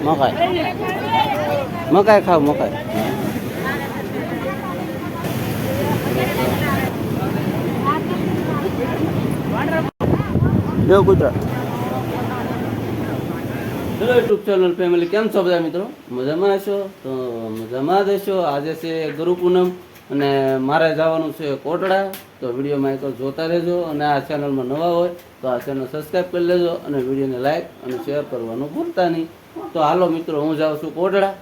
મકાઈ મકાઈ ખાવ મકાઈ દેવ કૂતરા હેલો યુટ્યુબ ચેનલ ફેમિલી કેમ છો બધા મિત્રો મજામાં હશો તો મજામાં જ હશો આજે છે ગુરુ પૂનમ અને મારે જવાનું છે કોટડા તો વિડીયોમાં એક જોતા રહેજો અને આ ચેનલમાં નવા હોય તો આ ચેનલ સબસ્ક્રાઈબ કરી લેજો અને વિડીયોને લાઈક અને શેર કરવાનું ભૂલતા નહીં તો હાલો મિત્રો હું જાઉં છું કોટડા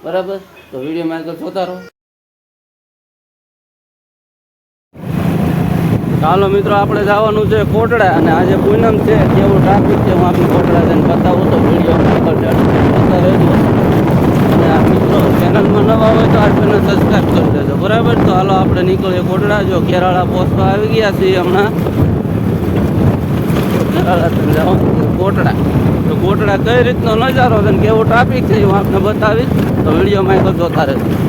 બરાબર તો વિડીયોમાં એક જોતા રહો ચાલો મિત્રો આપણે જવાનું છે કોટડા અને આજે પૂનમ છે કેવું ટ્રાફિક છે હું આપણે કોટડા જઈને બતાવું તો વિડીયો જોતા રહેજો અને આ મિત્રો ચેનલમાં નવા હોય તો આ ચેનલ સબસ્ક્રાઈબ કરી દેજો બરાબર તો હાલો આપણે નીકળીએ કોટડા જો કેરાળા પોસ્ટમાં આવી ગયા છીએ હમણાં કેરાળા જવાનું કોટડા તો કોટડા કઈ રીતનો નજારો છે ને કેવો ટ્રાફિક છે હું આપને બતાવીશ તો વિડીયોમાં એક જોતા રહેજો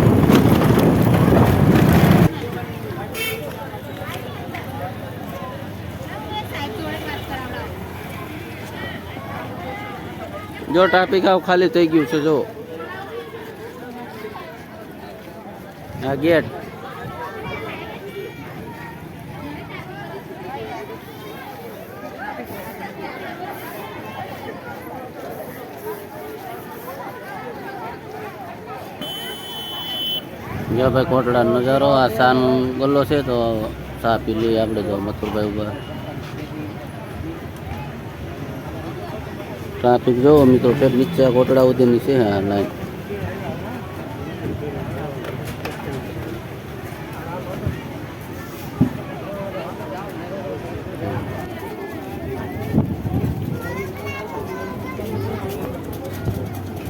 જો ટ્રાફિક આવ ખાલી થઈ ગયું છે જો આ ગેટ જો ભાઈ કોટડા નજારો આ સાનો ગલ્લો છે તો ચા પી લઈએ આપણે જો મથુરભાઈ ઉભા ટ્રાફિક જોવો મિત્રો ફેર નીચે કોટડા સુધીની છે આ લાઈન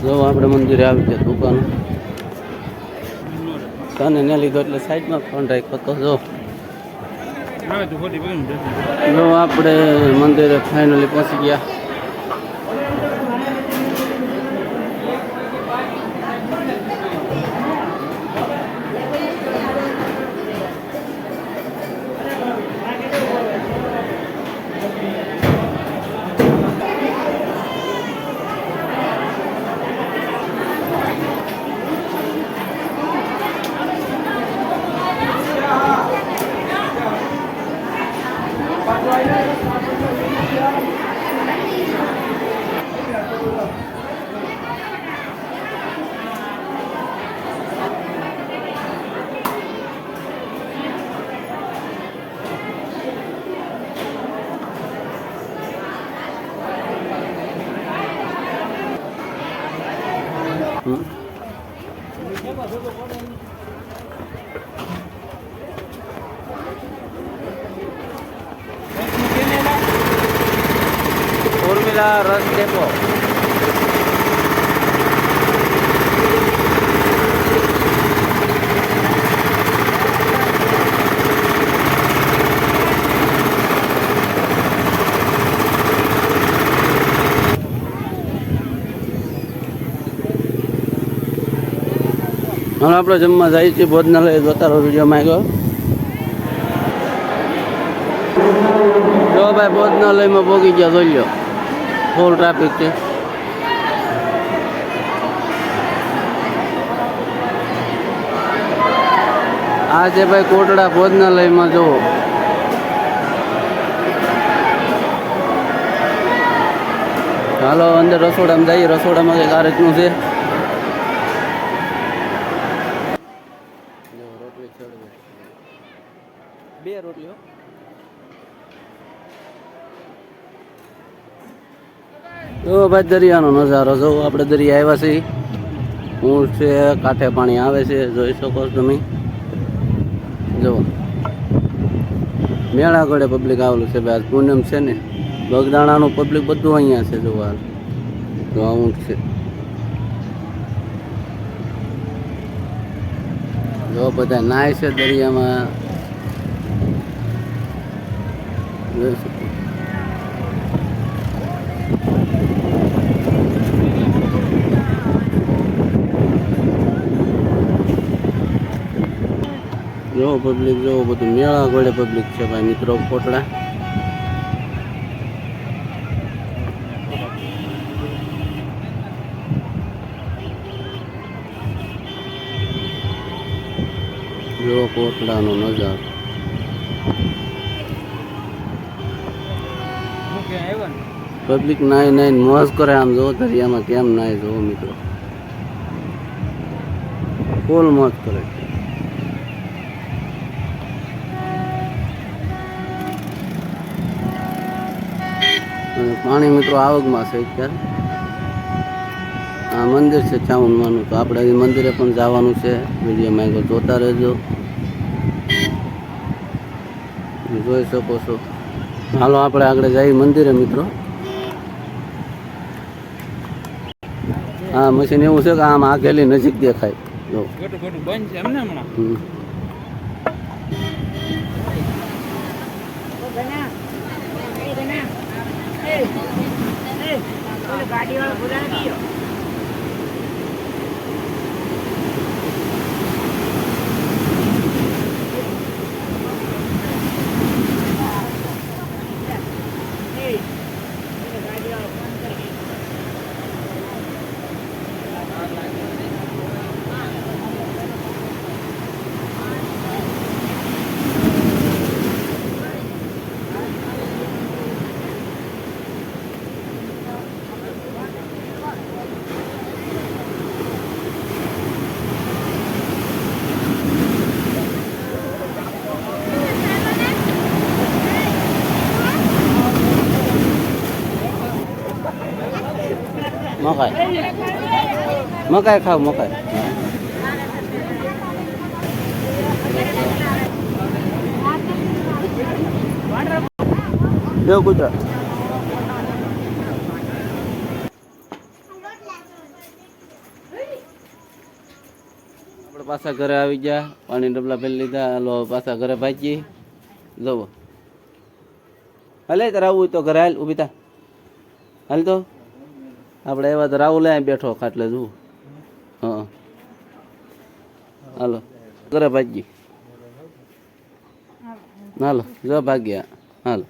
જો આપણે મંદિરે આવી ગયા દુકાન કાને ને લીધો એટલે સાઈડમાં ફોન રાખ્યો તો જો આપણે મંદિરે ફાઇનલી પહોંચી ગયા ઉર્મિલા રસ ડેપો હવે આપણે જમવા જાય છીએ ભોજનાલય જોતા રહો વિડીયોમાં આવ્યો જો ભાઈ ભોજનાલયમાં પહોંચી ગયા જોઈ લો ફૂલ ટ્રાફિક છે આ છે ભાઈ કોટડા ભોજનાલયમાં જુઓ ચાલો અંદર રસોડામાં જઈએ રસોડામાં કંઈક આ રીતનું છે બે રોટલીઓ તો ભાઈ દરિયાનો નજારો જો આપણે દરિયા આવ્યા છીએ ઊંટ છે કાંઠે પાણી આવે છે જોઈ શકો છો તમે જો મેળા ગળે પબ્લિક આવેલું છે ભાઈ પૂનમ છે ને બગદાણાનું પબ્લિક બધું અહીંયા છે જોવા તો આ ઊંટ છે જો બધા નાય છે દરિયામાં જોઈ શકો જો પબ્લિક જો બધું મેળા ગળે પબ્લિક છે ભાઈ મિત્રો કોટડા જો કોટડાનો નજારો. પબ્લિક નાઈ નાઈ મોજ કરે. આમ જો દરિયામાં કેમ નાય જો મિત્રો, ફૂલ મોજ કરે. અને પાણી મિત્રો આવકમાં છે અત્યારે. આ મંદિર છે ચામુંડમાનું, તો આપણે એ મંદિરે પણ જવાનું છે. વિડીયોમાં આગળ જોતા રહેજો, જોઈ શકો છો. હાલો આપણે આગળ જઈએ મંદિરે મિત્રો. હા મશીન એવું છે કે આમ આગેલી નજીક દેખાય. જો મકાઈ મકાઈ ખાવ મકાઈ. દેવ કૂતરા આપણે પાછા ઘરે આવી ગયા. પાણી ડબલા ભરી લીધા. હાલો પાછા ઘરે ભાગી જવો. હાલે તારે આવું હોય તો ઘરે હાલ. ઊભી થા હાલ. તો આપણે એવા તો રાહુલ અહીં બેઠો ખાટલે જુઓ. હા હાલો ઘરે ભાગી. હાલો જો ભાગ્યા. હાલો